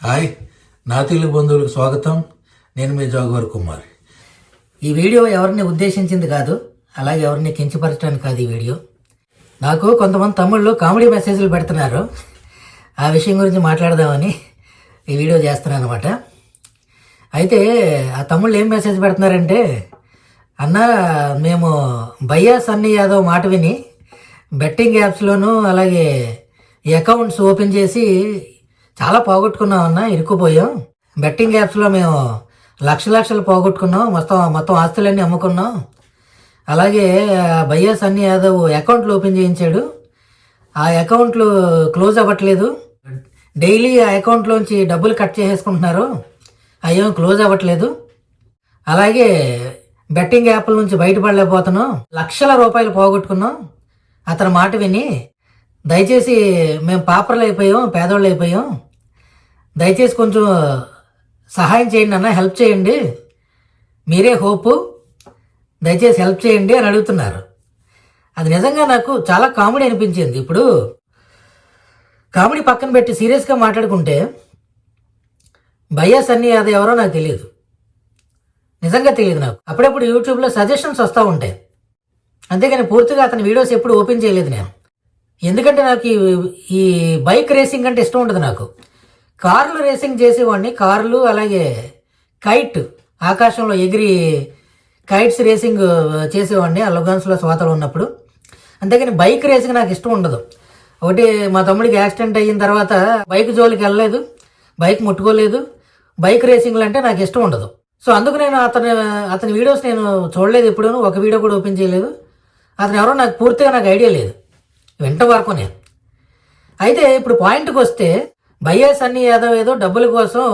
Hi, నా తెలుగు బంధువులకు స్వాగతం. నేను మీ జోగవర్ కుమార్. ఈ వీడియో ఎవరిని ఉద్దేశించింది కాదు, అలాగే ఎవరిని కించపరచడానికి కాదు. ఈ వీడియో నాకు కొంతమంది తమ్ముళ్ళు కామెడీ మెసేజ్లు పెడుతున్నారు. ఆ విషయం గురించి మాట్లాడదామని ఈ వీడియో చేస్తున్నాను అనమాట. అయితే ఆ తమ్ముళ్ళు ఏం మెసేజ్ పెడుతున్నారంటే, అన్న మేము భయ్యా సన్నీ యాదవ్ మాట విని బెట్టింగ్ యాప్స్లోనూ అలాగే అకౌంట్స్ ఓపెన్ చేసి చాలా పోగొట్టుకున్నాం అన్న, ఇరుక్కుపోయాం. బెట్టింగ్ యాప్స్లో మేము లక్షలు పోగొట్టుకున్నాం, మొత్తం ఆస్తులన్నీ అమ్ముకున్నాం. అలాగే భయ్యా సన్నీ యాదవ్ అకౌంట్లు ఓపెన్ చేయించాడు, ఆ అకౌంట్లు క్లోజ్ అవ్వట్లేదు. డైలీ ఆ అకౌంట్లోంచి డబ్బులు కట్ చేసేసుకుంటున్నారు, అయ్యేం క్లోజ్ అవ్వట్లేదు. అలాగే బెట్టింగ్ యాప్ల నుంచి బయటపడలేకపోతున్నాం, లక్షల రూపాయలు పోగొట్టుకున్నాం. అతని మాట విని దయచేసి మేము పాపర్లు అయిపోయాం, పేదోళ్ళు అయిపోయాం, దయచేసి కొంచెం సహాయం చేయండి అన్న, హెల్ప్ చేయండి, మీరే హోపు, దయచేసి హెల్ప్ చేయండి అని అడుగుతున్నారు. అది నిజంగా నాకు చాలా కామెడీ అనిపించింది. ఇప్పుడు కామెడీ పక్కన పెట్టి సీరియస్గా మాట్లాడుకుంటే, భయ్యా సన్నీ యాదవ్ ఎవరో నాకు తెలియదు, నిజంగా తెలియదు. నాకు అప్పుడప్పుడు యూట్యూబ్లో సజెషన్స్ వస్తూ ఉంటాయి, అంతేగాని పూర్తిగా అతని వీడియోస్ ఎప్పుడు ఓపెన్ చేయలేదు నేను. ఎందుకంటే నాకు ఈ బైక్ రేసింగ్ అంటే ఇష్టం ఉండదు. నాకు కార్లు రేసింగ్ చేసేవాడిని, కార్లు అలాగే కైట్, ఆకాశంలో ఎగిరి కైట్స్ రేసింగ్ చేసేవాడిని ఆ లొగాన్స్లో స్వాతలు ఉన్నప్పుడు. అంతేగాని బైక్ రేసింగ్ నాకు ఇష్టం ఉండదు. ఒకటి మా తమ్ముడికి యాక్సిడెంట్ అయిన తర్వాత బైక్ జోలికి వెళ్ళలేదు, బైక్ ముట్టుకోలేదు. బైక్ రేసింగ్లు అంటే నాకు ఇష్టం ఉండదు. సో అందుకు నేను అతని వీడియోస్ నేను చూడలేదు, ఎప్పుడూ ఒక వీడియో కూడా ఓపెన్ చేయలేదు. అతను ఎవరో నాకు పూర్తిగా నాకు ఐడియా లేదు, వెంట వరకు నేను. అయితే ఇప్పుడు పాయింట్కి వస్తే, భయ్యా సన్నీ యాదవ్ ఏదో డబ్బుల కోసం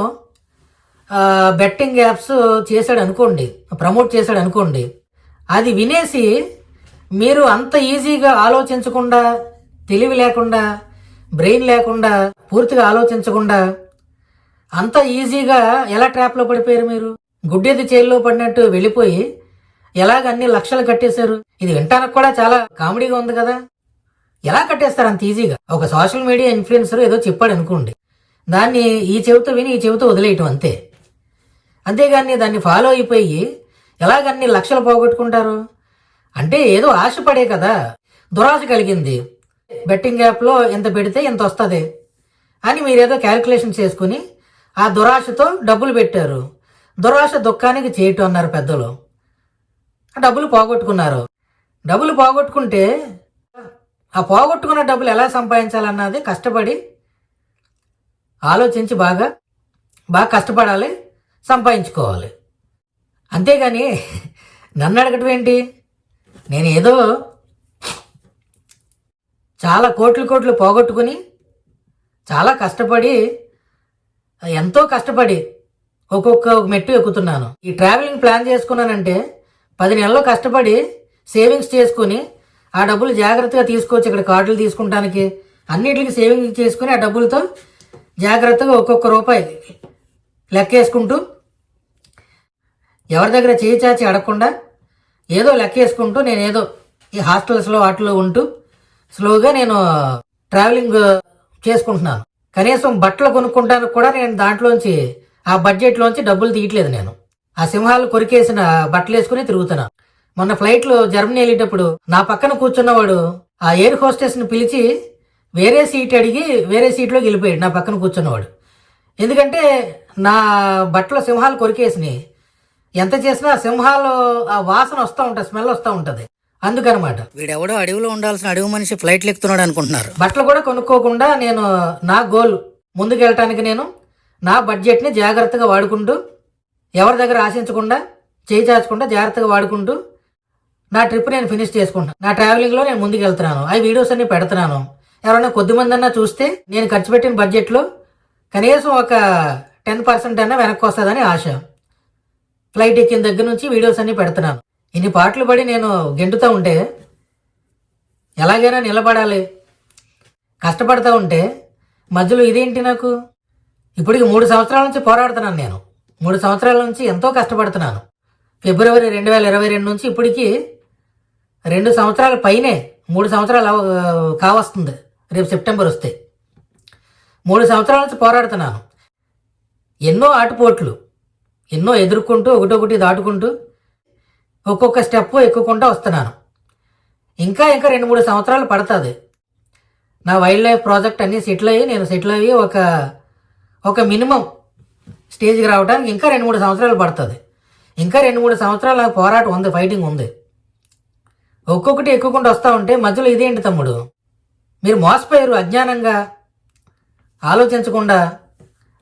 బెట్టింగ్ యాప్స్ చేశాడు అనుకోండి, ప్రమోట్ చేశాడు అనుకోండి. అది వినేసి మీరు అంత ఈజీగా ఆలోచించకుండా, తెలివి లేకుండా, బ్రెయిన్ లేకుండా, పూర్తిగా ఆలోచించకుండా అంత ఈజీగా ఎలా ట్రాప్లో పడిపోయారు? మీరు గుడ్డెది చేల్లో పడినట్టు వెళ్ళిపోయి ఎలాగన్ని లక్షలు కట్టేశారు. ఇది వింటానికి కూడా చాలా కామెడీగా ఉంది కదా. ఎలా కట్టేస్తారు అంత ఈజీగా? ఒక సోషల్ మీడియా ఇన్ఫ్లుయెన్సర్ ఏదో చెప్పాడు అనుకోండి, దాన్ని ఈ చెవితో విని ఈ చెవితో వదిలేయటం అంతే. అంతేగాని దాన్ని ఫాలో అయిపోయి ఎలాగన్ని లక్షలు పోగొట్టుకుంటారు? అంటే ఏదో ఆశపడే కదా, దురాశ కలిగింది, బెట్టింగ్ యాప్లో ఎంత పెడితే ఎంత వస్తుంది అని మీరేదో క్యాలిక్యులేషన్ చేసుకుని ఆ దురాశతో డబ్బులు పెట్టారు. దురాశ దుఃఖానికి చేయటం అన్నారు పెద్దలు. డబ్బులు పోగొట్టుకున్నారు. డబ్బులు పోగొట్టుకుంటే ఆ పోగొట్టుకున్న డబ్బులు ఎలా సంపాదించాలన్నది కష్టపడి ఆలోచించి బాగా కష్టపడాలి, సంపాదించుకోవాలి. అంతేగాని నన్ను అడగటం ఏంటి? నేను ఏదో చాలా కోట్లు పోగొట్టుకుని చాలా కష్టపడి, ఎంతో కష్టపడి ఒక్కొక్క మెట్టు ఎక్కుతున్నాను. ఈ ట్రావెలింగ్ ప్లాన్ చేసుకున్నానంటే 10 నెలల్లో కష్టపడి సేవింగ్స్ చేసుకుని ఆ డబ్బులు జాగ్రత్తగా తీసుకోవచ్చు. ఇక్కడ కార్డులు తీసుకుంటానికి అన్నిటికి సేవింగ్ చేసుకుని ఆ డబ్బులతో జాగ్రత్తగా ఒక్కొక్క రూపాయి లెక్కేసుకుంటూ, ఎవరి దగ్గర చేయి చాచి అడగకుండా ఏదో లెక్కేసుకుంటూ, నేను ఏదో ఈ హాస్టల్స్లో వాటిలో ఉంటూ స్లోగా నేను ట్రావెలింగ్ చేసుకుంటున్నాను. కనీసం బట్టలు కొనుక్కుంటానికి కూడా నేను దాంట్లోంచి, ఆ బడ్జెట్లోంచి డబ్బులు తీయట్లేదు. నేను ఆ సింహాలు కొరికేసిన బట్టలు వేసుకుని తిరుగుతున్నాను. మొన్న ఫ్లైట్లో జర్మనీ వెళ్ళేటప్పుడు నా పక్కన కూర్చున్నవాడు ఆ ఎయిర్ హోస్టెస్ని పిలిచి వేరే సీట్ అడిగి వేరే సీట్లోకి వెళ్ళిపోయాడు నా పక్కన కూర్చున్నవాడు. ఎందుకంటే నా బట్టలో సింహాలు కొరికేసినాయి. ఎంత చేసినా సింహాలు ఆ వాసన వస్తూ ఉంటుంది, స్మెల్ వస్తూ ఉంటుంది. అందుకనమాట వీడెవడో అడవిలో ఉండాల్సిన అడవి మనిషి ఫ్లైట్లు ఎక్కుతున్నాడు అనుకుంటున్నారు. బట్టలు కూడా కొనుక్కోకుండా నేను నా గోల్ ముందుకెళ్ళటానికి నేను నా బడ్జెట్ని జాగ్రత్తగా వాడుకుంటూ, ఎవరి దగ్గర ఆశించకుండా, చేయి చాచకుండా జాగ్రత్తగా వాడుకుంటూ నా ట్రిప్ నేను ఫినిష్ చేసుకుంటాను. నా ట్రావెలింగ్లో నేను ముందుకు వెళ్తున్నాను. ఆ వీడియోస్ అన్ని పెడుతున్నాను. ఎవరైనా కొద్దిమంది అన్నా చూస్తే నేను ఖర్చు పెట్టిన బడ్జెట్లో కనీసం ఒక 10% అన్నా వెనక్కి వస్తుందని ఆశ. ఫ్లైట్ ఎక్కిన దగ్గర నుంచి వీడియోస్ అన్ని పెడుతున్నాను. ఇన్ని పాటలు పడి నేను గెంటుతూ ఉంటే ఎలాగైనా నిలబడాలి, కష్టపడతా ఉంటే మధ్యలో ఇదేంటి? నాకు ఇప్పటికి 3 సంవత్సరాల నుంచి పోరాడుతున్నాను. నేను 3 సంవత్సరాల నుంచి ఎంతో కష్టపడుతున్నాను. ఫిబ్రవరి 2022 నుంచి ఇప్పటికి 2 సంవత్సరాల పైనే, 3 సంవత్సరాలు కావస్తుంది రేపు సెప్టెంబర్ వస్తే. 3 సంవత్సరాల నుంచి పోరాడుతున్నాను. ఎన్నో ఆటుపోట్లు, ఎన్నో ఎదుర్కొంటూ ఒకటొకటి దాటుకుంటూ ఒక్కొక్క స్టెప్ ఎక్కుకుంటూ వస్తున్నాను. ఇంకా 2-3 సంవత్సరాలు పడుతుంది నా వైల్డ్ లైఫ్ ప్రాజెక్ట్ అన్నీ సెటిల్ అయ్యి నేను సెటిల్ అయ్యి ఒక మినిమం స్టేజ్కి రావడానికి ఇంకా 2-3 సంవత్సరాలు పడుతుంది. ఇంకా 2-3 సంవత్సరాలు నాకు పోరాటం ఉంది, ఫైటింగ్ ఉంది. ఒక్కొక్కటి ఎక్కుకుంటూ వస్తూ ఉంటే మధ్యలో ఇదేంటి తమ్ముడు, మీరు మోసపోయారు, అజ్ఞానంగా ఆలోచించకుండా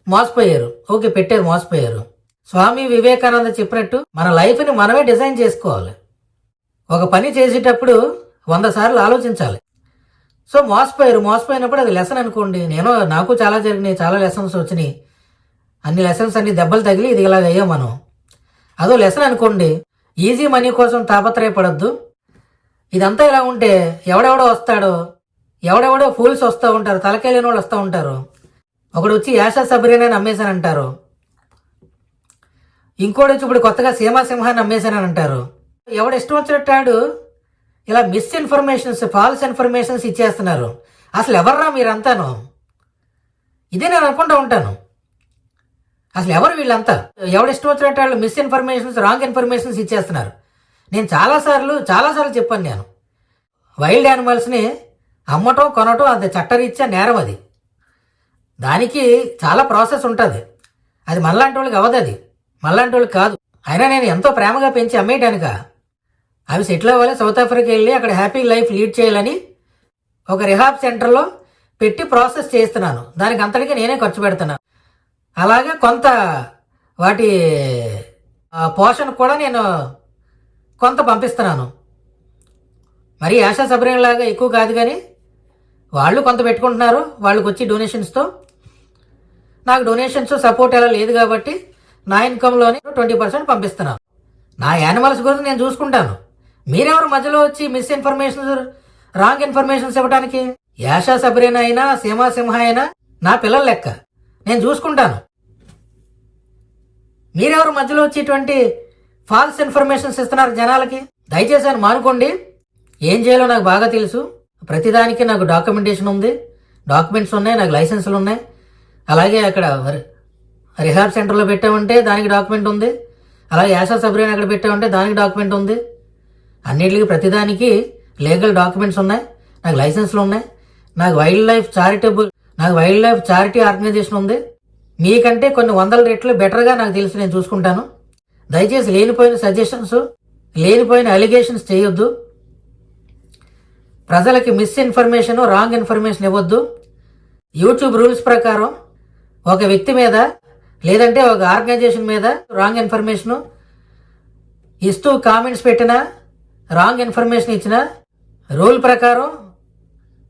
మోసపోయారు. ఓకే, పెట్టారు, మోసపోయారు. స్వామి వివేకానంద చెప్పినట్టు మన లైఫ్ని మనమే డిజైన్ చేసుకోవాలి. ఒక పని చేసేటప్పుడు 100 సార్లు ఆలోచించాలి. సో మోసపోయినప్పుడు అది లెసన్ అనుకోండి. నాకు చాలా జరిగినాయి, చాలా లెసన్స్ వచ్చినాయి. అన్ని లెసన్స్ అన్ని దెబ్బలు తగిలి ఇది ఇలాగ అయ్యాం మనం. అదో లెసన్ అనుకోండి. ఈజీ మనీ కోసం తాపత్రయపడద్దు. ఇదంతా ఇలా ఉంటే ఎవడెవడో ఫూల్స్ వస్తూ ఉంటారు, తలకెళ్ళిన వాళ్ళు వస్తూ ఉంటారు. ఒకడు వచ్చి యాషా సబ్రీనాని అమ్మేశానంటారు, ఇంకోటి వచ్చి ఇప్పుడు కొత్తగా సీమాసింహాన్ని అమ్మేశానని అంటారు. ఎవడు ఇష్టం వచ్చినట్టాడు ఇలా మిస్ఇన్ఫర్మేషన్స్, ఫాల్స్ ఇన్ఫర్మేషన్స్ ఇచ్చేస్తున్నారు. అసలు ఎవర్రా మీరంతాను? ఇదే నేను అనుకుంటూ ఉంటాను. అసలు ఎవరు వీళ్ళంతా? ఎవడు ఇష్టం వచ్చినట్టు వాళ్ళు మిస్ఇన్ఫర్మేషన్స్, రాంగ్ ఇన్ఫర్మేషన్స్ ఇచ్చేస్తున్నారు. నేను చాలాసార్లు చెప్పాను. నేను వైల్డ్ యానిమల్స్ని అమ్మటం, కొనటం అంత చట్టరీత్యా నేరం. అది దానికి చాలా ప్రాసెస్ ఉంటుంది. అది మనలాంటి వాళ్ళకి అవ్వదు, అది మనలాంటి వాళ్ళకి కాదు. అయినా నేను ఎంతో ప్రేమగా పెంచి అమ్మేయటానిక? అవి సెటిల్ అవ్వాలి, సౌత్ ఆఫ్రికా వెళ్ళి అక్కడ హ్యాపీ లైఫ్ లీడ్ చేయాలని ఒక రిహాబ్ సెంటర్లో పెట్టి ప్రాసెస్ చేస్తున్నాను. దానికి అంతటికీ నేనే ఖర్చు పెడుతున్నాను. అలాగే కొంత వాటి పోషణ కూడా నేను కొంత పంపిస్తున్నాను. మరి ఆశా సబ్రీన్ లాగా ఎక్కువ కాదు, కానీ వాళ్ళు కొంత పెట్టుకుంటున్నారు. వాళ్ళకి వచ్చి డొనేషన్స్తో. నాకు డొనేషన్స్ సపోర్ట్ ఎలా లేదు కాబట్టి నా ఇన్కంలోని 20% పంపిస్తున్నాను. నా యానిమల్స్ గురించి నేను చూసుకుంటాను. మీరెవరు మధ్యలో వచ్చి మిస్ఇన్ఫర్మేషన్స్, రాంగ్ ఇన్ఫర్మేషన్స్ ఇవ్వడానికి? యాషా సబ్రీనా అయినా సీమాసింహ అయినా నా పిల్లల లెక్క, నేను చూసుకుంటాను. మీరెవరు మధ్యలో వచ్చి ఇటువంటి ఫాల్స్ ఇన్ఫర్మేషన్స్ ఇస్తున్నారు జనాలకి? దయచేసి అని మానుకోండి. ఏం చేయాలో నాకు బాగా తెలుసు. ప్రతిదానికి నాకు డాక్యుమెంటేషన్ ఉంది, డాక్యుమెంట్స్ ఉన్నాయి, నాకు లైసెన్సులు ఉన్నాయి. అలాగే అక్కడ రిహాబ్ సెంటర్లో పెట్టామంటే దానికి డాక్యుమెంట్ ఉంది. అలాగే యాషా సబ్రీనా అక్కడ పెట్టామంటే దానికి డాక్యుమెంట్ ఉంది. అన్నిటికీ ప్రతిదానికి లీగల్ డాక్యుమెంట్స్ ఉన్నాయి, నాకు లైసెన్స్లు ఉన్నాయి. నాకు వైల్డ్ లైఫ్ చారిటీ ఆర్గనైజేషన్ ఉంది. మీకంటే కొన్ని 100 రెట్లు బెటర్గా నాకు తెలుసు, నేను చూసుకుంటాను. దయచేసి లేనిపోయిన సజెషన్స్, లేనిపోయిన అలిగేషన్స్ చేయొద్దు. ప్రజలకి మిస్ఇన్ఫర్మేషన్, రాంగ్ ఇన్ఫర్మేషన్ ఇవ్వద్దు. యూట్యూబ్ రూల్స్ ప్రకారం ఒక వ్యక్తి మీద లేదంటే ఒక ఆర్గనైజేషన్ మీద రాంగ్ ఇన్ఫర్మేషన్ ఇస్తూ కామెంట్స్ పెట్టినా, రాంగ్ ఇన్ఫర్మేషన్ ఇచ్చినా రూల్ ప్రకారం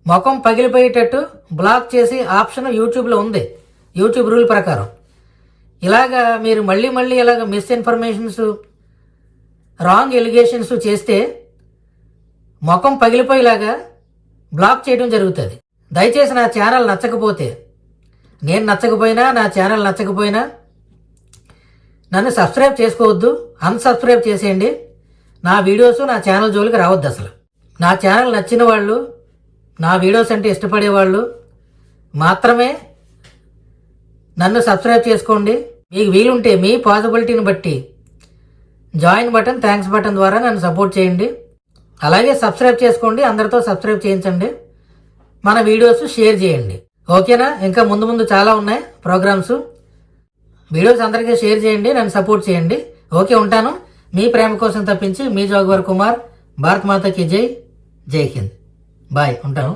ముఖం పగిలిపోయేటట్టు బ్లాక్ చేసి ఆప్షన్ యూట్యూబ్లో ఉంది. యూట్యూబ్ రూల్ ప్రకారం ఇలాగా మీరు మళ్ళీ ఇలాగ మిస్ఇన్ఫర్మేషన్స్, రాంగ్ ఎలిగేషన్స్ చేస్తే ముఖం పగిలిపోయేలాగా బ్లాక్ చేయడం జరుగుతుంది. దయచేసి నా ఛానల్ నచ్చకపోతే, నేను నచ్చకపోయినా, నా ఛానల్ నచ్చకపోయినా నన్ను సబ్స్క్రైబ్ చేసుకోవద్దు, అన్సబ్స్క్రైబ్ చేసేయండి. నా వీడియోస్ నా ఛానల్ జోలికి రావద్దు. అసలు నా ఛానల్ నచ్చిన వాళ్ళు, నా వీడియోస్ అంటే ఇష్టపడేవాళ్ళు మాత్రమే నన్ను సబ్స్క్రైబ్ చేసుకోండి. మీకు వీలుంటే మీ పాసిబిలిటీని బట్టి జాయిన్ బటన్, థ్యాంక్స్ బటన్ ద్వారా నన్ను సపోర్ట్ చేయండి. అలాగే సబ్స్క్రైబ్ చేసుకోండి, అందరితో సబ్స్క్రైబ్ చేయించండి, మన వీడియోస్ షేర్ చేయండి. ఓకేనా? ఇంకా ముందు చాలా ఉన్నాయి ప్రోగ్రామ్స్. వీడియోస్ అందరికీ షేర్ చేయండి, నన్ను సపోర్ట్ చేయండి. ఓకే, ఉంటాను. మీ ప్రేమ కోసం తప్పించి మీ జోగవర్ కుమార్. భారత్ మాతకి జై, జై హింద్. బాయ్, ఉంటాను.